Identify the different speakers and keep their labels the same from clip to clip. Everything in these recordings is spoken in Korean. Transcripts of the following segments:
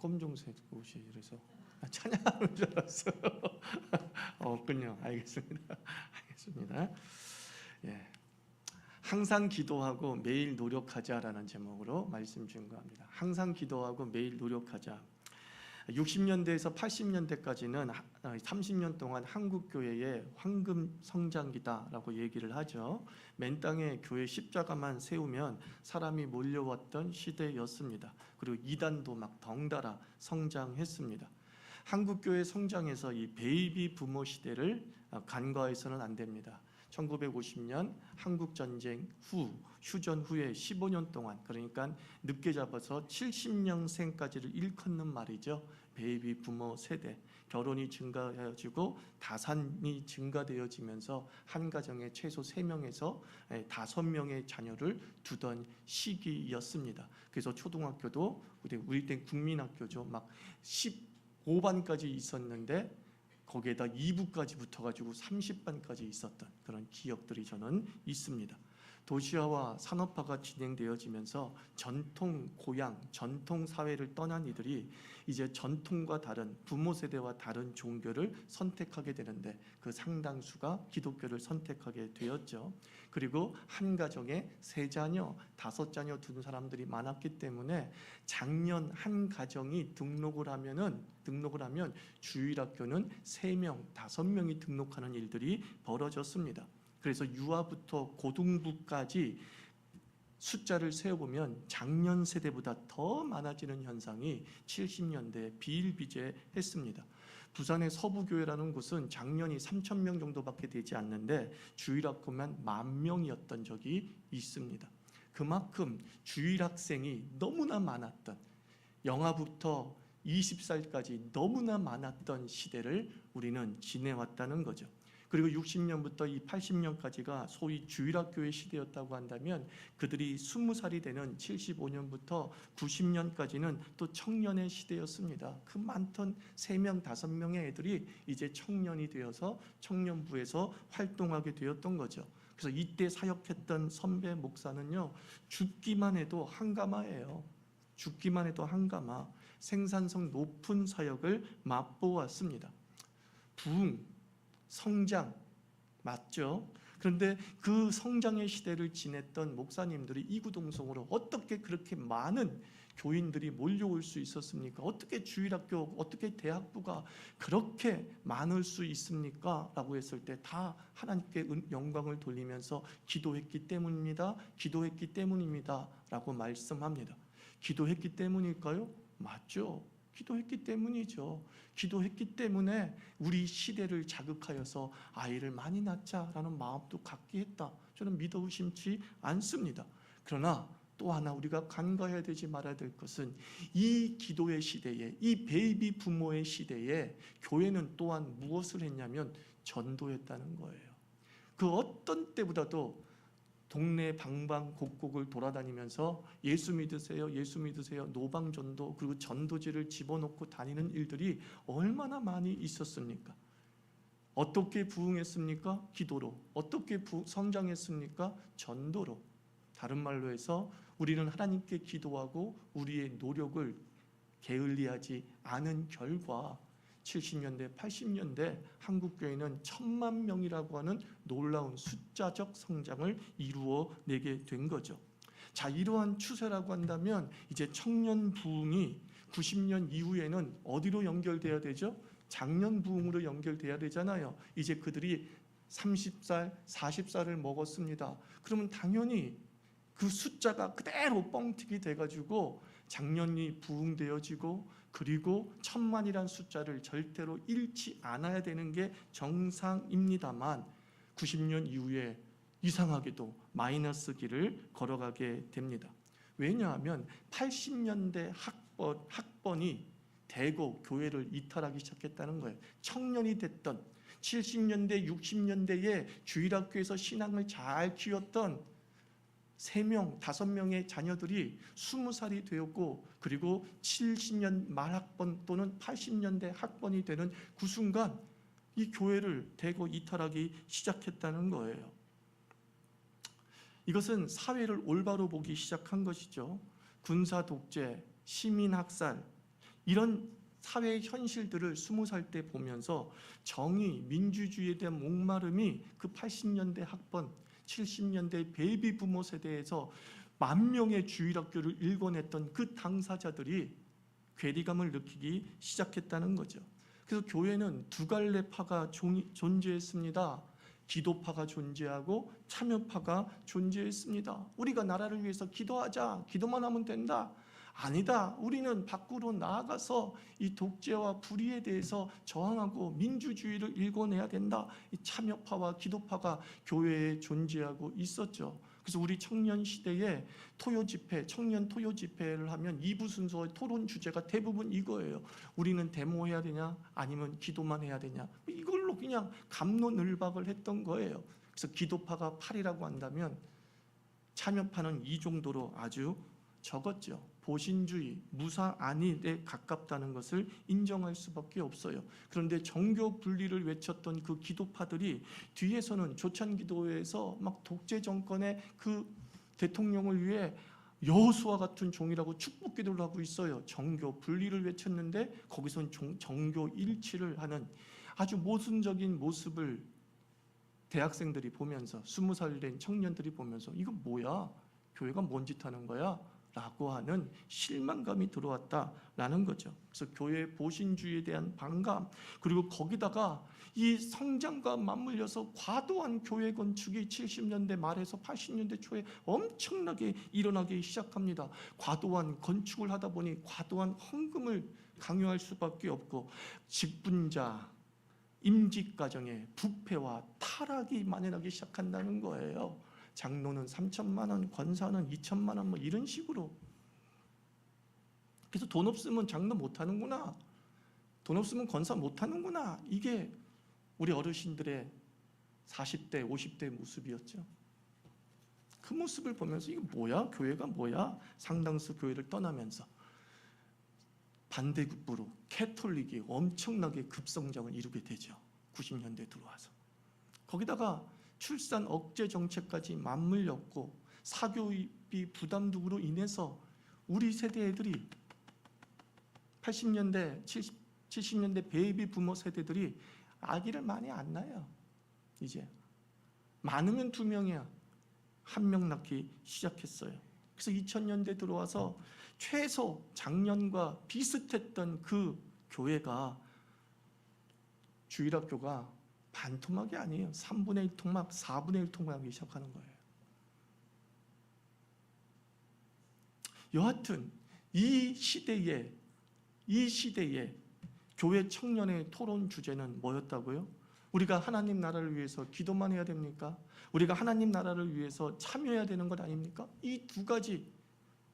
Speaker 1: 검정색 옷이 그래서 찬양하는 줄 알았어요. 없군요. 알겠습니다. 알겠습니다. 예. 항상 기도하고 매일 노력하자라는 제목으로 말씀 증거합니다. 항상 기도하고 매일 노력하자. 60년대에서 80년대까지는 30년 동안 한국 교회의 황금 성장기다라고 얘기를 하죠. 맨 땅에 교회 십자가만 세우면 사람이 몰려왔던 시대였습니다. 그리고 이단도 막 덩달아 성장했습니다. 한국 교회 성장에서 이 베이비 부모 시대를 간과해서는 안 됩니다. 1950년 한국전쟁 후, 휴전 후에 15년 동안, 그러니까 늦게 잡아서 70년생까지를 일컫는 말이죠. 베이비 부모 세대, 결혼이 증가해지고 다산이 증가되어지면서 한 가정에 최소 3명에서 5명의 자녀를 두던 시기였습니다. 그래서 초등학교도 우리 때 국민학교죠. 막 15반까지 있었는데 거기에다 2부까지 붙어가지고 30반까지 있었던 그런 기억들이 저는 있습니다. 도시화와 산업화가 진행되어지면서 전통 고향, 전통 사회를 떠난 이들이 이제 전통과 다른 부모 세대와 다른 종교를 선택하게 되는데 그 상당수가 기독교를 선택하게 되었죠. 그리고 한 가정에 3자녀, 5자녀 둔 사람들이 많았기 때문에 작년 한 가정이 등록을 하면 주일학교는 3명, 5명이 등록하는 일들이 벌어졌습니다. 그래서 유아부터 고등부까지 숫자를 세어보면 작년 세대보다 더 많아지는 현상이 70년대에 비일비재했습니다. 부산의 서부교회라는 곳은 작년이 3,000명 정도밖에 되지 않는데 주일학교만 10,000명이었던 적이 있습니다. 그만큼 주일학생이 너무나 많았던, 영아부터 20살까지 너무나 많았던 시대를 우리는 지내왔다는 거죠. 그리고 60년부터 이 80년까지가 소위 주일학교의 시대였다고 한다면 그들이 20살이 되는 75년부터 90년까지는 또 청년의 시대였습니다. 그 많던 3명, 5명의 애들이 이제 청년이 되어서 청년부에서 활동하게 되었던 거죠. 그래서 이때 사역했던 선배 목사는요, 죽기만 해도 한가마예요. 죽기만 해도 한가마. 생산성 높은 사역을 맛보았습니다. 부흥, 성장 맞죠? 그런데 그 성장의 시대를 지냈던 목사님들이 이구동성으로 어떻게 그렇게 많은 교인들이 몰려올 수 있었습니까? 어떻게 주일학교, 어떻게 대학부가 그렇게 많을 수 있습니까? 라고 했을 때 다 하나님께 영광을 돌리면서 기도했기 때문입니다. 기도했기 때문입니다. 라고 말씀합니다. 기도했기 때문일까요? 맞죠. 기도했기 때문이죠. 기도했기 때문에 우리 시대를 자극하여서 아이를 많이 낳자라는 마음도 갖게 했다. 저는 믿어 의심치 않습니다. 그러나 또 하나 우리가 간과해야 되지 말아야 될 것은 이 기도의 시대에, 이 베이비 부모의 시대에 교회는 또한 무엇을 했냐면 전도했다는 거예요. 그 어떤 때보다도 동네 방방곡곡을 돌아다니면서 예수 믿으세요, 예수 믿으세요, 노방전도, 그리고 전도지를 집어넣고 다니는 일들이 얼마나 많이 있었습니까? 어떻게 부흥했습니까? 기도로. 어떻게 성장했습니까? 전도로. 다른 말로 해서 우리는 하나님께 기도하고 우리의 노력을 게을리하지 않은 결과 70년대, 80년대 한국교회는 1,000만 명이라고 하는 놀라운 숫자적 성장을 이루어내게 된 거죠. 자, 이러한 추세라고 한다면 이제 청년 부흥이 90년 이후에는 어디로 연결돼야 되죠? 장년 부흥으로 연결돼야 되잖아요. 이제 그들이 30살, 40살을 먹었습니다. 그러면 당연히 그 숫자가 그대로 뻥튀기 돼가지고 작년이 부흥되어지고 그리고 1,000만이란 숫자를 절대로 잃지 않아야 되는 게 정상입니다만 90년 이후에 이상하게도 마이너스 길을 걸어가게 됩니다. 왜냐하면 80년대 학번이 대거 교회를 이탈하기 시작했다는 거예요. 청년이 됐던 70년대, 60년대에 주일학교에서 신앙을 잘 키웠던 3명, 5명의 자녀들이 20살이 되었고 그리고 70년 말학번 또는 80년대 학번이 되는 그 순간 이 교회를 대거 이탈하기 시작했다는 거예요. 이것은 사회를 올바로 보기 시작한 것이죠. 군사 독재, 시민 학살, 이런 사회의 현실들을 20살 때 보면서 정의, 민주주의에 대한 목마름이 그 80년대 학번, 70년대 베이비 부모 세대에서 10,000명의 주일학교를 일궈냈던 그 당사자들이 괴리감을 느끼기 시작했다는 거죠. 그래서 교회는 두 갈래 파가 존재했습니다. 기도파가 존재하고 참여파가 존재했습니다. 우리가 나라를 위해서 기도하자, 기도만 하면 된다. 아니다. 우리는 밖으로 나아가서 이 독재와 불의에 대해서 저항하고 민주주의를 일궈내야 된다. 이 참여파와 기도파가 교회에 존재하고 있었죠. 그래서 우리 청년 시대에 토요 집회, 청년 토요 집회를 하면 2부 순서의 토론 주제가 대부분 이거예요. 우리는 데모해야 되냐, 아니면 기도만 해야 되냐. 이걸로 그냥 갑론을박을 했던 거예요. 그래서 기도파가 8이라고 한다면 참여파는 이 정도로 아주 적었죠. 보신주의, 무사 안일에 가깝다는 것을 인정할 수밖에 없어요. 그런데 정교 분리를 외쳤던 그 기도파들이 뒤에서는 조찬기도회에서 막 독재 정권의 그 대통령을 위해 여호수아 같은 종이라고 축복기도를 하고 있어요. 정교 분리를 외쳤는데 거기서는 정교 일치를 하는 아주 모순적인 모습을 대학생들이 보면서 20살 된 청년들이 보면서 이거 뭐야? 교회가 뭔 짓 하는 거야? 라고 하는 실망감이 들어왔다라는 거죠. 그래서 교회의 보신주의에 대한 반감, 그리고 거기다가 이 성장과 맞물려서 과도한 교회 건축이 70년대 말에서 80년대 초에 엄청나게 일어나기 시작합니다. 과도한 건축을 하다 보니 과도한 헌금을 강요할 수밖에 없고 직분자, 임직가정의 부패와 타락이 만연하기 시작한다는 거예요. 장로는 3천만 원, 권사는 2천만 원, 뭐 이런 식으로. 그래서 돈 없으면 장로 못 하는구나. 돈 없으면 권사 못 하는구나. 이게 우리 어르신들의 40대, 50대 모습이었죠. 그 모습을 보면서 이거 뭐야? 교회가 뭐야? 상당수 교회를 떠나면서 반대급부로 캐톨릭이 엄청나게 급성장을 이루게 되죠. 90년대 들어와서. 거기다가 출산 억제 정책까지 맞물렸고 사교육비 부담 등으로 인해서 우리 세대 애들이 80년대, 70년대 베이비 부모 세대들이 아기를 많이 안 낳아요. 이제 많으면 2명이야. 1명 낳기 시작했어요. 그래서 2000년대 들어와서 최소 작년과 비슷했던 그 교회가 주일학교가 반토막이 아니에요. 3분의 1 토막, 4분의 1 토막이 시작하는 거예요. 여하튼 이 시대에 교회 청년의 토론 주제는 뭐였다고요? 우리가 하나님 나라를 위해서 기도만 해야 됩니까? 우리가 하나님 나라를 위해서 참여해야 되는 것 아닙니까? 이 두 가지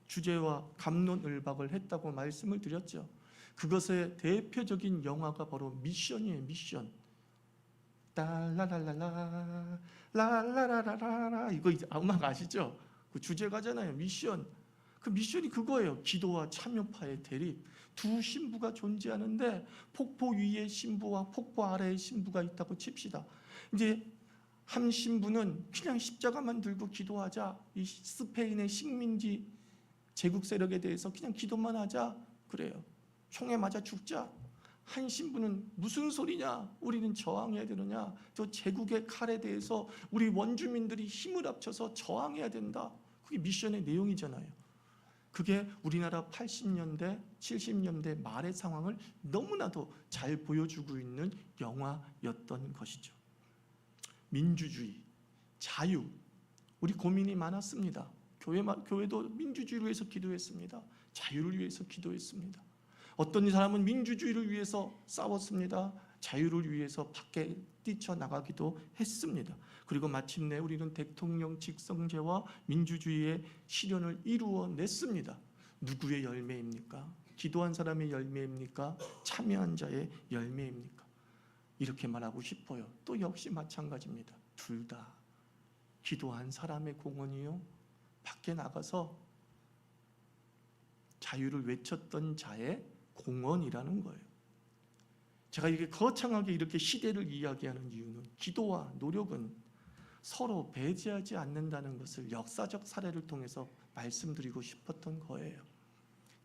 Speaker 1: 주제와 갑론을박을 했다고 말씀을 드렸죠. 그것의 대표적인 영화가 바로 미션이에요. 미션. 딸라랄랄라 랄라라라라 이거 음악 아시죠? 그 주제가잖아요. 미션. 그 미션이 그거예요. 기도와 참여파의 대립. 두 신부가 존재하는데 폭포 위에 신부와 폭포 아래에 신부가 있다고 칩시다. 이제 한 신부는 그냥 십자가만 들고 기도하자. 이 스페인의 식민지 제국 세력에 대해서 그냥 기도만 하자. 그래요. 총에 맞아 죽자. 한 신부는 무슨 소리냐? 우리는 저항해야 되느냐? 저 제국의 칼에 대해서 우리 원주민들이 힘을 합쳐서 저항해야 된다. 그게 미션의 내용이잖아요. 그게 우리나라 80년대, 70년대 말의 상황을 너무나도 잘 보여주고 있는 영화였던 것이죠. 민주주의, 자유, 우리 고민이 많았습니다. 교회도 민주주의를 위해서 기도했습니다. 자유를 위해서 기도했습니다. 어떤 사람은 민주주의를 위해서 싸웠습니다. 자유를 위해서 밖에 뛰쳐나가기도 했습니다. 그리고 마침내 우리는 대통령 직성제와 민주주의의 실현을 이루어냈습니다. 누구의 열매입니까? 기도한 사람의 열매입니까? 참여한 자의 열매입니까? 이렇게 말하고 싶어요. 또 역시 마찬가지입니다. 둘 다 기도한 사람의 공헌이요, 밖에 나가서 자유를 외쳤던 자의 공헌이라는 거예요. 제가 이게 거창하게 이렇게 시대를 이야기하는 이유는 기도와 노력은 서로 배제하지 않는다는 것을 역사적 사례를 통해서 말씀드리고 싶었던 거예요.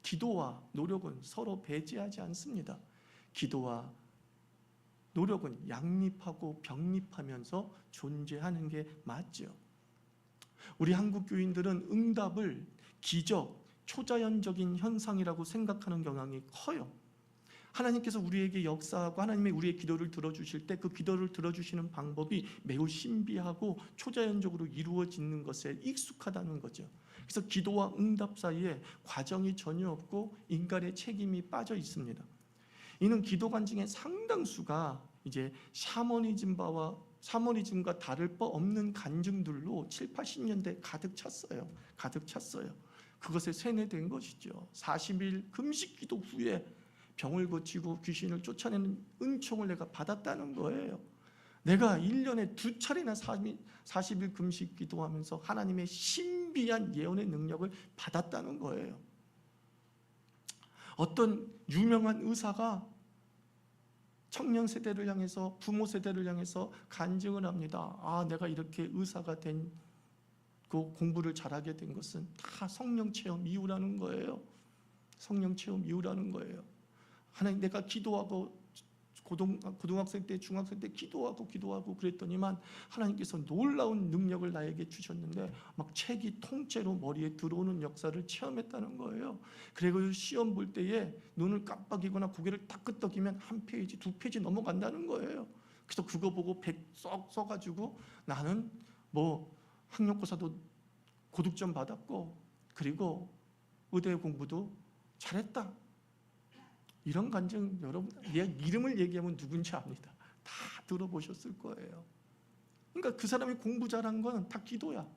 Speaker 1: 기도와 노력은 서로 배제하지 않습니다. 기도와 노력은 양립하고 병립하면서 존재하는 게 맞죠. 우리 한국 교인들은 응답을 기적, 초자연적인 현상이라고 생각하는 경향이 커요. 하나님께서 우리에게 역사하고 하나님의 우리의 기도를 들어주실 때 그 기도를 들어주시는 방법이 매우 신비하고 초자연적으로 이루어지는 것에 익숙하다는 거죠. 그래서 기도와 응답 사이에 과정이 전혀 없고 인간의 책임이 빠져 있습니다. 이는 기도관 중에 상당수가 이제 샤머니즘과 다를 바 없는 간증들로 7, 80년대 가득 찼어요. 그것에 세뇌된 것이죠. 40일 금식 기도 후에 병을 고치고 귀신을 쫓아내는 은총을 내가 받았다는 거예요. 내가 1년에 2차례나 40일 금식 기도하면서 하나님의 신비한 예언의 능력을 받았다는 거예요. 어떤 유명한 의사가 청년 세대를 향해서, 부모 세대를 향해서 간증을 합니다. 내가 이렇게 의사가 된, 그 공부를 잘하게 된 것은 다 성령 체험 이후라는 거예요. 성령 체험 이후라는 거예요. 하나님, 내가 기도하고 고등학생 때, 중학생 때 기도하고 그랬더니만 하나님께서 놀라운 능력을 나에게 주셨는데 막 책이 통째로 머리에 들어오는 역사를 체험했다는 거예요. 그리고 시험 볼 때에 눈을 깜빡이거나 고개를 딱 끄덕이면 한 페이지, 두 페이지 넘어간다는 거예요. 그래서 그거 보고 쏙 써가지고 나는 뭐 학력고사도 고득점 받았고 그리고 의대 공부도 잘했다. 이런 간증 여러분 이름을 얘기하면 누군지 압니다. 다 들어보셨을 거예요. 그러니까 그 사람이 공부 잘한 건 다 기도야.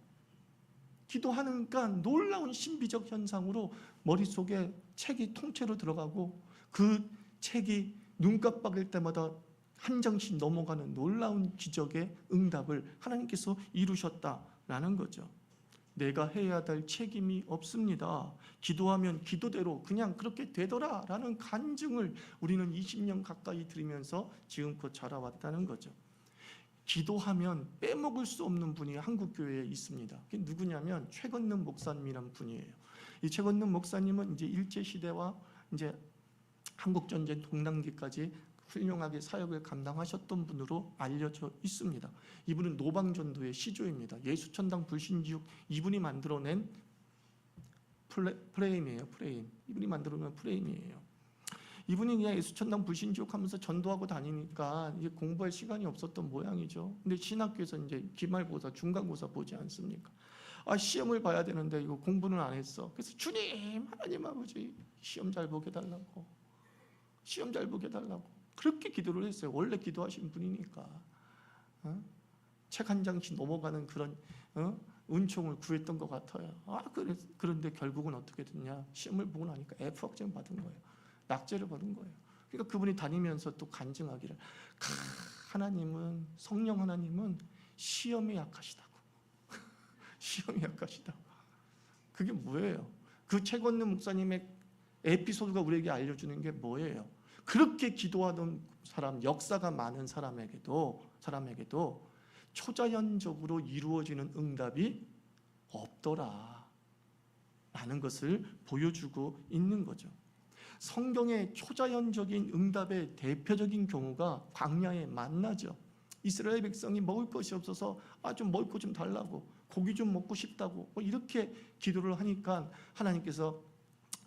Speaker 1: 기도하니까 놀라운 신비적 현상으로 머릿속에 책이 통째로 들어가고 그 책이 눈 깜빡일 때마다 한 장씩 넘어가는 놀라운 기적의 응답을 하나님께서 이루셨다라는 거죠. 내가 해야 될 책임이 없습니다. 기도하면 기도대로 그냥 그렇게 되더라라는 간증을 우리는 20년 가까이 들으면서 지금껏 자라왔다는 거죠. 기도하면 빼먹을 수 없는 분이 한국교회에 있습니다. 그게 누구냐면 최건능 목사님이란 분이에요. 이 최건능 목사님은 이제 일제시대와 이제 한국전쟁 동남기까지 훌륭하게 사역을 감당하셨던 분으로 알려져 있습니다. 이분은 노방전도의 시조입니다. 예수천당 불신지옥 이분이 만들어낸 프레임이에요. 이분이 만들어낸 프레임이에요. 이분이 그냥 예수천당 불신지옥 하면서 전도하고 다니니까 이제 공부할 시간이 없었던 모양이죠. 근데 신학교에서 이제 기말고사, 중간고사 보지 않습니까? 시험을 봐야 되는데 이거 공부는 안 했어. 그래서 주님, 하나님 아버지 시험 잘 보게 달라고. 그렇게 기도를 했어요. 원래 기도하신 분이니까. 책 한 장씩 넘어가는 그런 은총을 구했던 것 같아요. 그런데 결국은 어떻게 됐냐? 시험을 보고 나니까 F학점 받은 거예요. 낙제를 받은 거예요. 그러니까 그분이 다니면서 또 간증하기를 하나님은, 성령 하나님은 시험에 약하시다고. 시험에 약하시다고. 그게 뭐예요? 그 최건능 목사님의 에피소드가 우리에게 알려주는 게 뭐예요? 그렇게 기도하던 사람, 역사가 많은 사람에게도 초자연적으로 이루어지는 응답이 없더라 라는 것을 보여주고 있는 거죠. 성경의 초자연적인 응답의 대표적인 경우가 광야의 만나죠. 이스라엘 백성이 먹을 것이 없어서 좀 먹을 것 좀 달라고, 고기 좀 먹고 싶다고 이렇게 기도를 하니까 하나님께서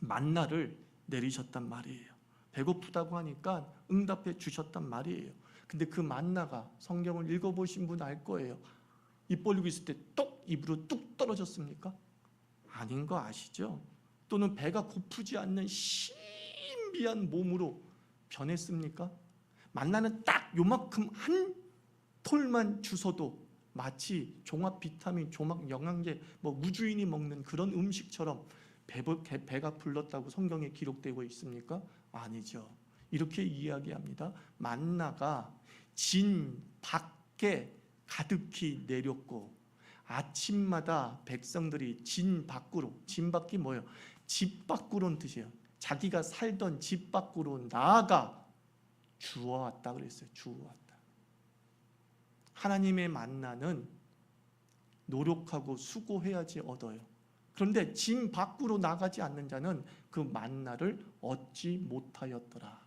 Speaker 1: 만나를 내리셨단 말이에요. 배고프다고 하니까 응답해 주셨단 말이에요. 근데 그 만나가 성경을 읽어보신 분 알 거예요. 입 벌리고 있을 때 똑 입으로 뚝 떨어졌습니까? 아닌 거 아시죠? 또는 배가 고프지 않는 신비한 몸으로 변했습니까? 만나는 딱 요만큼 한 톨만 주워도 마치 종합 비타민, 종합 영양제, 무주인이 먹는 그런 음식처럼 배가 불렀다고 성경에 기록되고 있습니까? 아니죠. 이렇게 이야기합니다. 만나가 진 밖에 가득히 내렸고 아침마다 백성들이 진 밖이 뭐예요? 집 밖으로는 뜻이에요. 자기가 살던 집 밖으로 나아가 주워왔다 그랬어요. 주워왔다. 하나님의 만나는 노력하고 수고해야지 얻어요. 그런데 진 밖으로 나가지 않는 자는 그 만나를 얻지 못하였더라.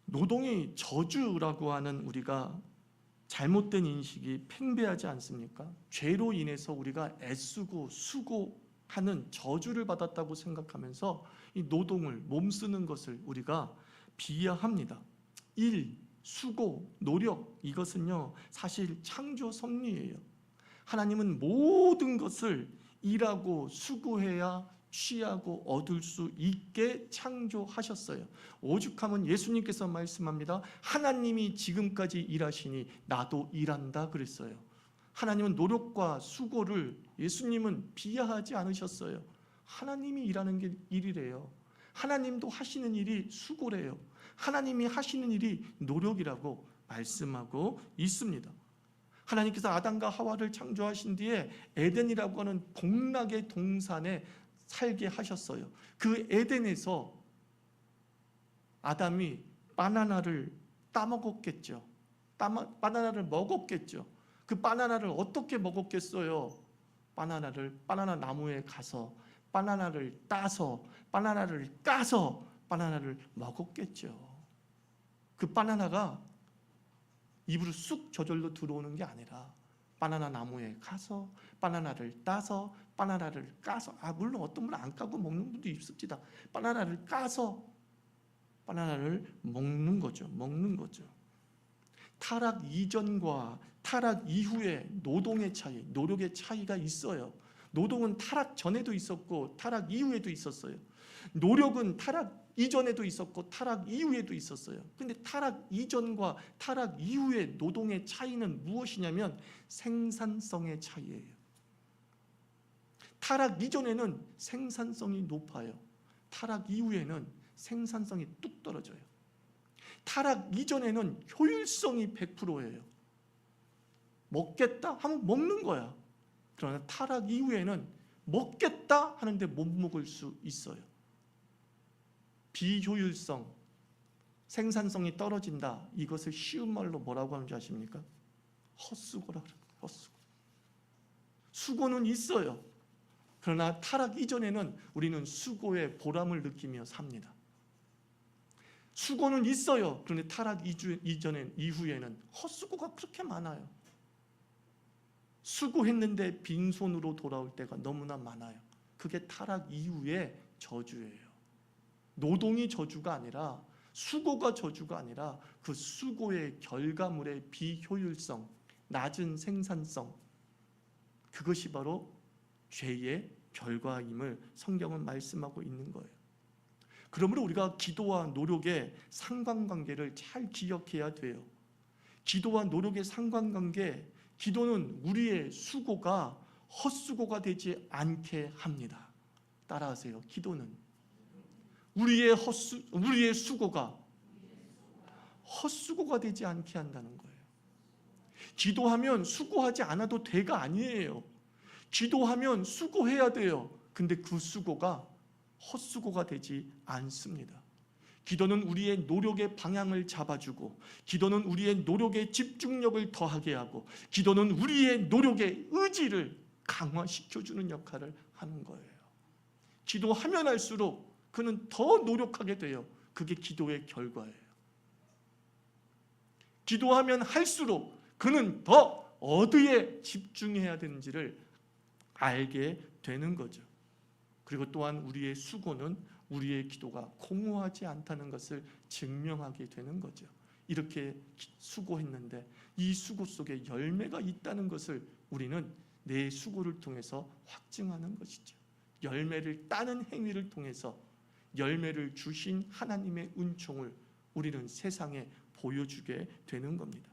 Speaker 1: 노동이 저주라고 하는 우리가 잘못된 인식이 팽배하지 않습니까? 죄로 인해서 우리가 애쓰고 수고하는 저주를 받았다고 생각하면서 이 노동을 몸쓰는 것을 우리가 비하합니다. 일, 수고, 노력, 이것은요 사실 창조 섭리예요. 하나님은 모든 것을 일하고 수고해야 취하고 얻을 수 있게 창조하셨어요. 오죽하면 예수님께서 말씀합니다. 하나님이 지금까지 일하시니 나도 일한다 그랬어요. 하나님은 노력과 수고를 예수님은 비하하지 않으셨어요. 하나님이 일하는 게 일이래요. 하나님도 하시는 일이 수고래요. 하나님이 하시는 일이 노력이라고 말씀하고 있습니다. 하나님께서 아담과 하와를 창조하신 뒤에 에덴이라고 하는 복락의 동산에 살게 하셨어요. 그 에덴에서 아담이 바나나를 따먹었겠죠. 바나나를 먹었겠죠. 그 바나나를 어떻게 먹었겠어요? 바나나 나무에 가서 바나나를 따서 바나나를 까서 바나나를 먹었겠죠. 그 바나나가 입으로 쑥 저절로 들어오는 게 아니라 바나나 나무에 가서 바나나를 따서 바나나를 까서, 물론 어떤 분은 안 까고 먹는 분도 있습니다. 바나나를 까서 바나나를 먹는 거죠. 타락 이전과 타락 이후의 노동의 차이, 노력의 차이가 있어요. 노동은 타락 전에도 있었고 타락 이후에도 있었어요. 노력은 타락 이전에도 있었고 타락 이후에도 있었어요. 근데 타락 이전과 타락 이후의 노동의 차이는 무엇이냐면 생산성의 차이예요. 타락 이전에는 생산성이 높아요. 타락 이후에는 생산성이 뚝 떨어져요. 타락 이전에는 효율성이 100%예요. 먹겠다 하면 먹는 거야. 그러나 타락 이후에는 먹겠다 하는데 못 먹을 수 있어요. 비효율성, 생산성이 떨어진다. 이것을 쉬운 말로 뭐라고 하는지 아십니까? 헛수고라고 합니다. 헛수고. 수고는 있어요. 그러나 타락 이전에는 우리는 수고의 보람을 느끼며 삽니다. 수고는 있어요. 그런데 타락 이후에는 헛수고가 그렇게 많아요. 수고했는데 빈손으로 돌아올 때가 너무나 많아요. 그게 타락 이후의 저주예요. 노동이 저주가 아니라, 수고가 저주가 아니라 그 수고의 결과물의 비효율성, 낮은 생산성, 그것이 바로 죄의 결과임을 성경은 말씀하고 있는 거예요. 그러므로 우리가 기도와 노력의 상관관계를 잘 기억해야 돼요. 기도와 노력의 상관관계, 기도는 우리의 수고가 헛수고가 되지 않게 합니다. 따라하세요. 기도는 우리의 수고가 헛수고가 되지 않게 한다는 거예요. 기도하면 수고하지 않아도 돼가 아니에요. 기도하면 수고해야 돼요. 근데 그 수고가 헛수고가 되지 않습니다. 기도는 우리의 노력의 방향을 잡아주고, 기도는 우리의 노력의 집중력을 더하게 하고, 기도는 우리의 노력의 의지를 강화시켜주는 역할을 하는 거예요. 기도하면 할수록 그는 더 노력하게 돼요. 그게 기도의 결과예요. 기도하면 할수록 그는 더 어디에 집중해야 되는지를 알게 되는 거죠. 그리고 또한 우리의 수고는 우리의 기도가 공허하지 않다는 것을 증명하게 되는 거죠. 이렇게 수고했는데 이 수고 속에 열매가 있다는 것을 우리는 내 수고를 통해서 확증하는 것이죠. 열매를 따는 행위를 통해서 열매를 주신 하나님의 은총을 우리는 세상에 보여주게 되는 겁니다.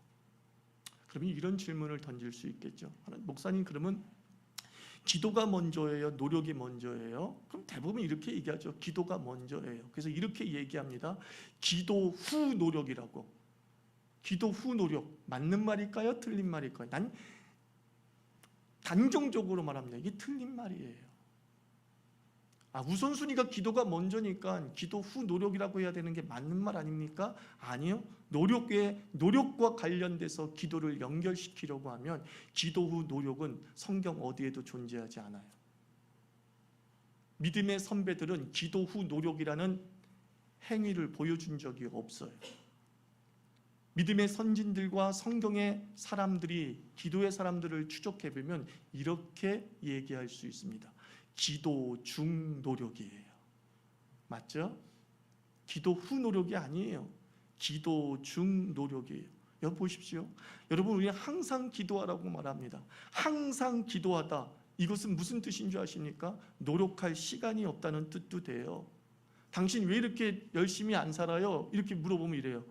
Speaker 1: 그러면 이런 질문을 던질 수 있겠죠. 목사님, 그러면 기도가 먼저예요? 노력이 먼저예요? 그럼 대부분 이렇게 얘기하죠. 기도가 먼저예요. 그래서 이렇게 얘기합니다. 기도 후 노력이라고. 기도 후 노력. 맞는 말일까요? 틀린 말일까요? 난 단정적으로 말합니다. 이게 틀린 말이에요. 우선순위가 기도가 먼저니까 기도 후 노력이라고 해야 되는 게 맞는 말 아닙니까? 아니요. 노력과 관련돼서 기도를 연결시키려고 하면 기도 후 노력은 성경 어디에도 존재하지 않아요. 믿음의 선배들은 기도 후 노력이라는 행위를 보여준 적이 없어요. 믿음의 선진들과 성경의 사람들이, 기도의 사람들을 추적해보면 이렇게 얘기할 수 있습니다. 기도 중 노력이에요. 맞죠? 기도 후 노력이 아니에요. 기도 중 노력이에요. 여러분 보십시오. 여러분, 우리 항상 기도하라고 말합니다. 항상 기도하다. 이것은 무슨 뜻인 줄 아십니까? 노력할 시간이 없다는 뜻도 돼요. 당신 왜 이렇게 열심히 안 살아요? 이렇게 물어보면 이래요.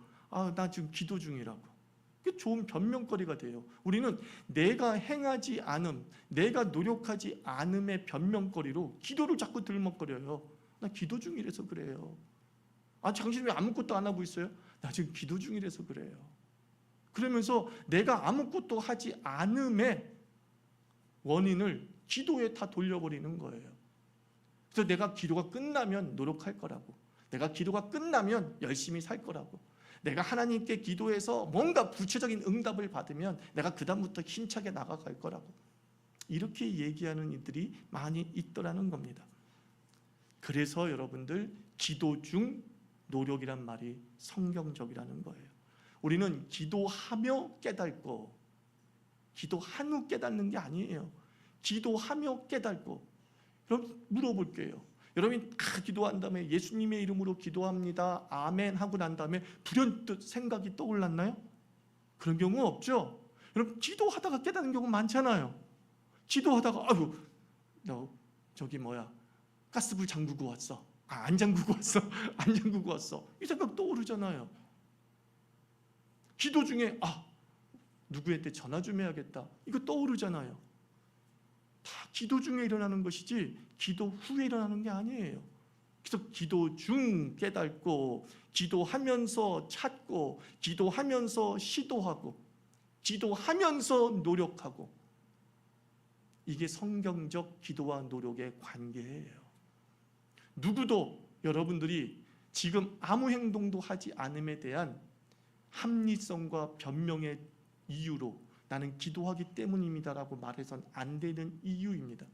Speaker 1: 나 지금 기도 중이라고. 그게 좋은 변명거리가 돼요. 우리는 내가 행하지 않음, 내가 노력하지 않음의 변명거리로 기도를 자꾸 들먹거려요. 나 기도 중이라서 그래요. 당신 왜 아무것도 안 하고 있어요? 나 지금 기도 중이라서 그래요. 그러면서 내가 아무것도 하지 않음의 원인을 기도에 다 돌려버리는 거예요. 그래서 내가 기도가 끝나면 노력할 거라고, 내가 기도가 끝나면 열심히 살 거라고, 내가 하나님께 기도해서 뭔가 구체적인 응답을 받으면 내가 그 다음부터 힘차게 나아갈 거라고, 이렇게 얘기하는 이들이 많이 있더라는 겁니다. 그래서 여러분들, 기도 중 노력이란 말이 성경적이라는 거예요. 우리는 기도하며 깨닫고, 기도한 후 깨닫는 게 아니에요. 기도하며 깨닫고. 여러분 물어볼게요. 여러분이 다 기도한 다음에 예수님의 이름으로 기도합니다, 아멘 하고 난 다음에 불현듯 생각이 떠올랐나요? 그런 경우 없죠? 여러분, 기도하다가 깨닫는 경우 많잖아요. 기도하다가 너 가스불 잠그고 왔어. 안 잠그고 왔어. 안 잠그고 왔어. 이 생각 떠오르잖아요. 기도 중에 누구한테 전화 좀 해야겠다. 이거 떠오르잖아요. 다 기도 중에 일어나는 것이지 기도 후에 일어나는 게 아니에요. 그래서 기도 중 깨닫고, 기도하면서 찾고, 기도하면서 시도하고, 기도하면서 노력하고, 이게 성경적 기도와 노력의 관계예요. 누구도 여러분들이 지금 아무 행동도 하지 않음에 대한 합리성과 변명의 이유로 나는 기도하기 때문입니다라고 말해서는 안 되는 이유입니다.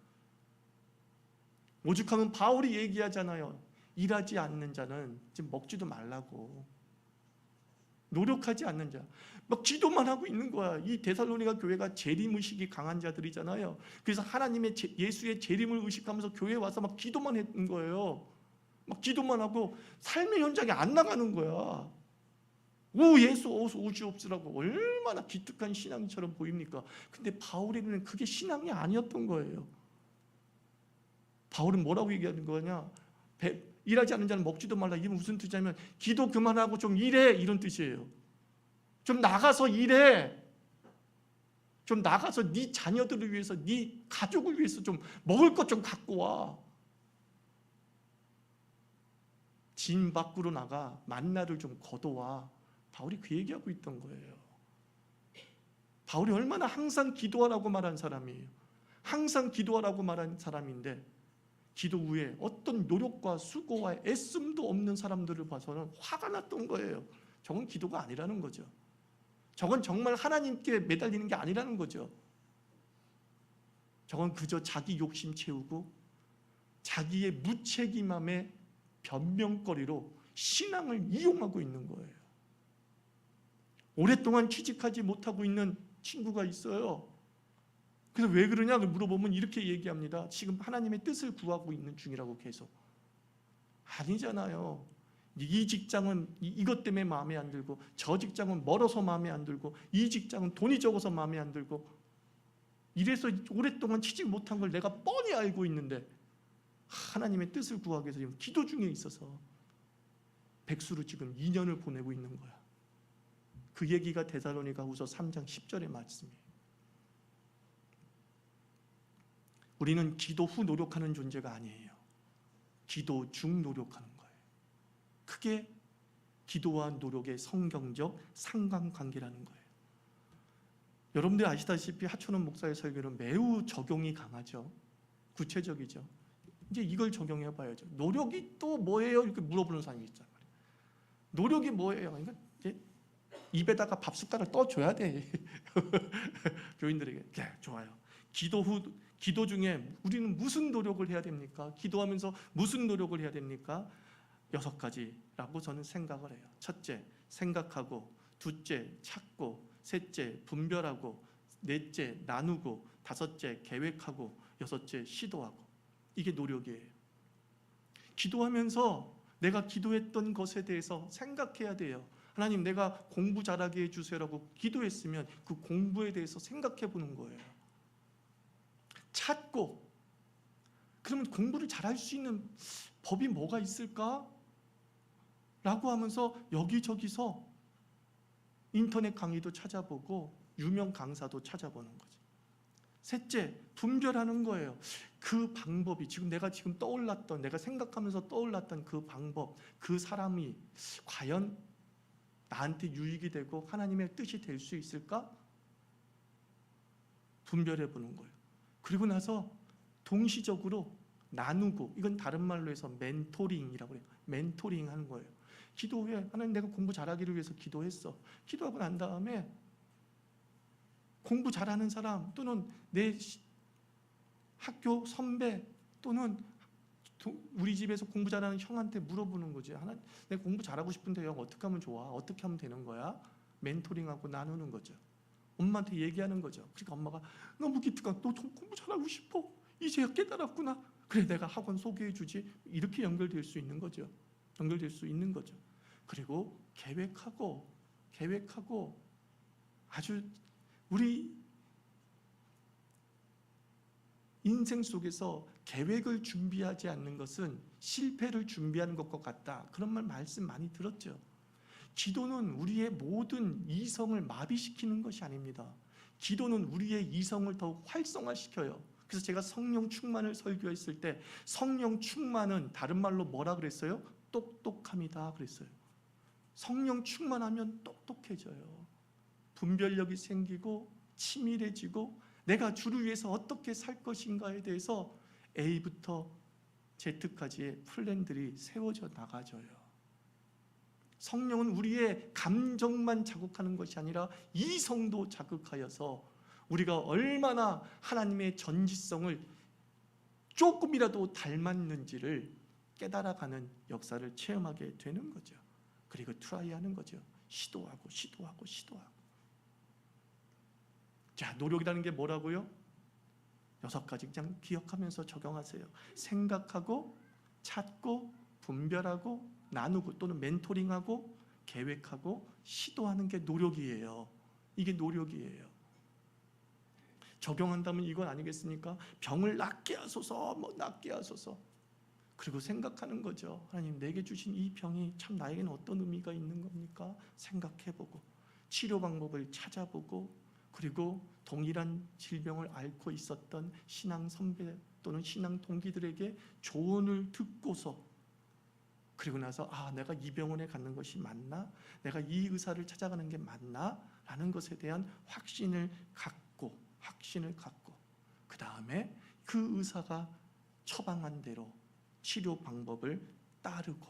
Speaker 1: 오죽하면 바울이 얘기하잖아요. 일하지 않는 자는 지금 먹지도 말라고. 노력하지 않는 자, 막 기도만 하고 있는 거야. 이 데살로니가 교회가 재림의식이 강한 자들이잖아요. 그래서 하나님의 예수의 재림을 의식하면서 교회에 와서 막 기도만 했는 거예요. 막 기도만 하고 삶의 현장에 안 나가는 거야. 오 예수 어서 오시옵소라고 얼마나 기특한 신앙처럼 보입니까? 근데 바울에게는 그게 신앙이 아니었던 거예요. 바울은 뭐라고 얘기하는 거냐? 일하지 않는 자는 먹지도 말라. 이게 무슨 뜻이냐면 기도 그만하고 좀 일해, 이런 뜻이에요. 좀 나가서 일해. 좀 나가서 네 자녀들을 위해서, 네 가족을 위해서 좀 먹을 것 좀 갖고 와. 진 밖으로 나가 만나를 좀 거둬와. 바울이 그 얘기하고 있던 거예요. 바울이 얼마나 항상 기도하라고 말한 사람이에요. 항상 기도하라고 말한 사람인데 기도 후에 어떤 노력과 수고와 애씀도 없는 사람들을 봐서는 화가 났던 거예요. 저건 기도가 아니라는 거죠. 저건 정말 하나님께 매달리는 게 아니라는 거죠. 저건 그저 자기 욕심 채우고 자기의 무책임함의 변명거리로 신앙을 이용하고 있는 거예요. 오랫동안 취직하지 못하고 있는 친구가 있어요. 그래서 왜 그러냐 물어보면 이렇게 얘기합니다. 지금 하나님의 뜻을 구하고 있는 중이라고 계속. 아니잖아요. 이 직장은 이것 때문에 마음에 안 들고, 저 직장은 멀어서 마음에 안 들고, 이 직장은 돈이 적어서 마음에 안 들고, 이래서 오랫동안 취직 못한 걸 내가 뻔히 알고 있는데 하나님의 뜻을 구하기 위해서 지금 기도 중에 있어서 백수로 지금 2년을 보내고 있는 거야. 그 얘기가 데살로니가후서 3장 10절의 말씀이에요. 우리는 기도 후 노력하는 존재가 아니에요. 기도 중 노력하는 거예요. 그게 기도와 노력의 성경적 상관관계라는 거예요. 여러분들이 아시다시피 하천원 목사의 설교는 매우 적용이 강하죠. 구체적이죠. 이제 이걸 적용해 봐야죠. 노력이 또 뭐예요? 이렇게 물어보는 사람이 있잖아요. 노력이 뭐예요? 그러니까 이제 입에다가 밥 숟가락 떠줘야 돼. 교인들에게. 네, 좋아요. 기도 중에 우리는 무슨 노력을 해야 됩니까? 기도하면서 무슨 노력을 해야 됩니까? 6가지라고 저는 생각을 해요. 첫째, 생각하고. 둘째, 찾고. 셋째, 분별하고. 넷째, 나누고. 다섯째, 계획하고. 여섯째, 시도하고. 이게 노력이에요. 기도하면서 내가 기도했던 것에 대해서 생각해야 돼요. 하나님, 내가 공부 잘하게 해주세요라고 기도했으면 그 공부에 대해서 생각해 보는 거예요. 찾고, 그러면 공부를 잘할 수 있는 법이 뭐가 있을까? 라고 하면서 여기저기서 인터넷 강의도 찾아보고 유명 강사도 찾아보는 거죠. 셋째, 분별하는 거예요. 그 방법이 내가 지금 떠올랐던, 내가 생각하면서 떠올랐던 그 방법, 그 사람이 과연 나한테 유익이 되고 하나님의 뜻이 될 수 있을까? 분별해 보는 거예요. 그리고 나서 동시적으로 나누고, 이건 다른 말로 해서 멘토링이라고 해요. 멘토링 하는 거예요. 기도해. 하나님, 내가 공부 잘하기를 위해서 기도했어. 기도하고 난 다음에 공부 잘하는 사람 또는 내 학교 선배 또는 우리 집에서 공부 잘하는 형한테 물어보는 거지. 하나님, 내가 공부 잘하고 싶은데 형 어떻게 하면 좋아? 어떻게 하면 되는 거야? 멘토링하고 나누는 거죠. 엄마한테 얘기하는 거죠. 그러니까 엄마가 너무 기특한, 너 공부 잘하고 싶어? 이제야 깨달았구나. 그래, 내가 학원 소개해 주지. 이렇게 연결될 수 있는 거죠. 연결될 수 있는 거죠. 그리고 계획하고 아주 우리 인생 속에서 계획을 준비하지 않는 것은 실패를 준비하는 것과 같다. 그런 말씀 많이 들었죠. 기도는 우리의 모든 이성을 마비시키는 것이 아닙니다. 기도는 우리의 이성을 더욱 활성화시켜요. 그래서 제가 성령 충만을 설교했을 때 성령 충만은 다른 말로 뭐라 그랬어요? 똑똑함이다 그랬어요. 성령 충만하면 똑똑해져요. 분별력이 생기고 치밀해지고 내가 주를 위해서 어떻게 살 것인가에 대해서 A부터 Z까지의 플랜들이 세워져 나가져요. 성령은 우리의 감정만 자극하는 것이 아니라 이성도 자극하여서 우리가 얼마나 하나님의 전지성을 조금이라도 닮았는지를 깨달아가는 역사를 체험하게 되는 거죠. 그리고 트라이하는 거죠. 시도하고. 자, 노력이라는 게 뭐라고요? 6가지 그냥 기억하면서 적용하세요. 생각하고, 찾고, 분별하고, 나누고 또는 멘토링하고, 계획하고, 시도하는 게 노력이에요. 이게 노력이에요. 적용한다면 이건 아니겠습니까? 병을 낫게 하소서, 낫게 하소서. 그리고 생각하는 거죠. 하나님, 내게 주신 이 병이 참 나에게는 어떤 의미가 있는 겁니까? 생각해보고, 치료 방법을 찾아보고, 그리고 동일한 질병을 앓고 있었던 신앙 선배 또는 신앙 동기들에게 조언을 듣고서, 그리고 나서 내가 이 병원에 가는 것이 맞나? 내가 이 의사를 찾아가는 게 맞나? 라는 것에 대한 확신을 갖고 그 다음에 그 의사가 처방한 대로 치료 방법을 따르고,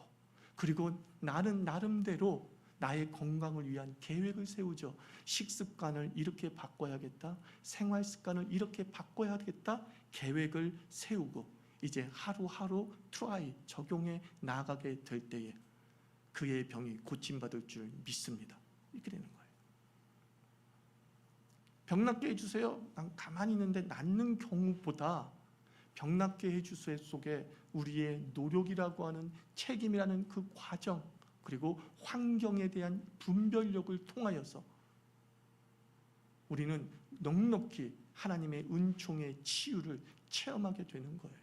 Speaker 1: 그리고 나는 나름대로 나의 건강을 위한 계획을 세우죠. 식습관을 이렇게 바꿔야겠다. 생활 습관을 이렇게 바꿔야겠다. 계획을 세우고 이제 하루하루 적용해 나가게 될 때에 그의 병이 고침받을 줄 믿습니다. 이렇게 되는 거예요. 병 낫게 해주세요. 난 가만히 있는데 낫는 경우보다 병 낫게 해주세요 속에 우리의 노력이라고 하는 책임이라는 그 과정, 그리고 환경에 대한 분별력을 통하여서 우리는 넉넉히 하나님의 은총의 치유를 체험하게 되는 거예요.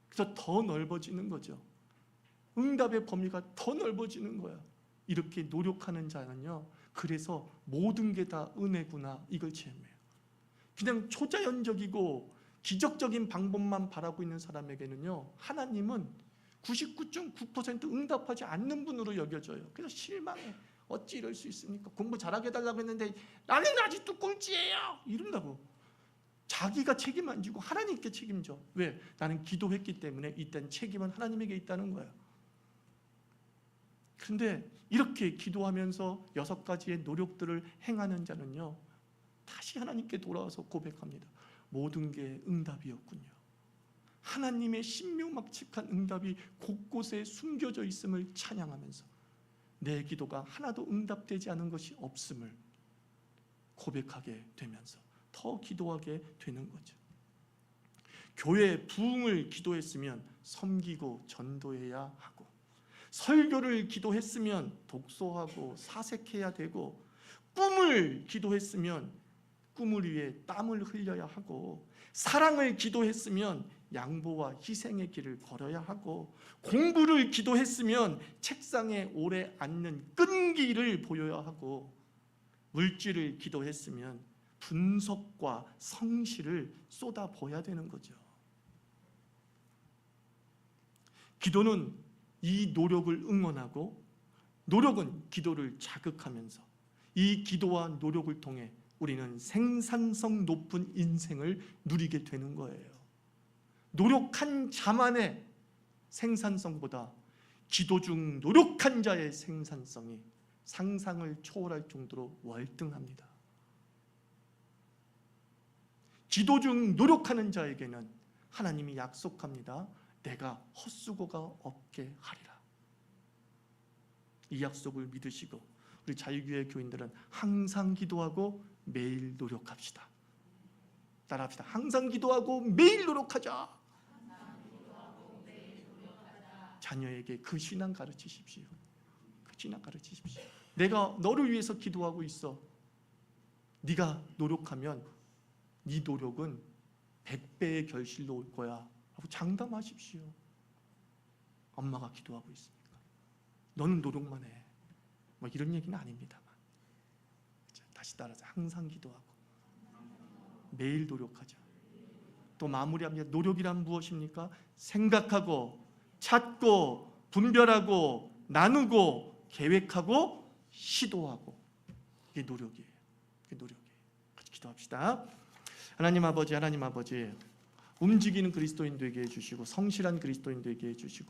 Speaker 1: 그래서 더 넓어지는 거죠. 응답의 범위가 더 넓어지는 거야. 이렇게 노력하는 자는요, 그래서 모든 게 다 은혜구나, 이걸 체험해요. 그냥 초자연적이고 기적적인 방법만 바라고 있는 사람에게는요, 하나님은 99.9% 응답하지 않는 분으로 여겨져요. 그래서 실망해. 어찌 이럴 수 있습니까? 공부 잘하게 해달라고 했는데 나는 아직도 꼴찌예요, 이런다고. 자기가 책임 안 지고 하나님께 책임져. 왜? 나는 기도했기 때문에 일단 책임은 하나님에게 있다는 거예요. 그런데 이렇게 기도하면서 6가지의 노력들을 행하는 자는요, 다시 하나님께 돌아와서 고백합니다. 모든 게 응답이었군요. 하나님의 신묘막측한 응답이 곳곳에 숨겨져 있음을 찬양하면서 내 기도가 하나도 응답되지 않은 것이 없음을 고백하게 되면서 더 기도하게 되는 거죠. 교회 부흥을 기도했으면 섬기고 전도해야 하고, 설교를 기도했으면 독서하고 사색해야 되고, 꿈을 기도했으면 꿈을 위해 땀을 흘려야 하고, 사랑을 기도했으면 양보와 희생의 길을 걸어야 하고, 공부를 기도했으면 책상에 오래 앉는 끈기를 보여야 하고, 물질을 기도했으면 분석과 성실을 쏟아부어야 되는 거죠. 기도는 이 노력을 응원하고, 노력은 기도를 자극하면서 이 기도와 노력을 통해 우리는 생산성 높은 인생을 누리게 되는 거예요. 노력한 자만의 생산성보다 기도 중 노력한 자의 생산성이 상상을 초월할 정도로 월등합니다. 기도 중 노력하는 자에게는 하나님이 약속합니다. 내가 헛수고가 없게 하리라. 이 약속을 믿으시고 우리 자유교회 교인들은 항상 기도하고 매일 노력합시다. 따라합시다. 항상 기도하고 매일 노력하자. 자녀에게 그 신앙 가르치십시오. 그 신앙 가르치십시오. 내가 너를 위해서 기도하고 있어. 네가 노력하면 네 노력은 100배의 결실로 올 거야 하고 장담하십시오. 엄마가 기도하고 있으니까 너는 노력만 해. 뭐 이런 얘기는 아닙니다만, 다시 따라서 항상 기도하고 매일 노력하자. 또 마무리합니다. 노력이란 무엇입니까? 생각하고 찾고 분별하고 나누고 계획하고 시도하고, 이게 노력이에요. 이게 노력이에요. 같이 기도합시다. 하나님 아버지, 움직이는 그리스도인 되게 해주시고 성실한 그리스도인 되게 해주시고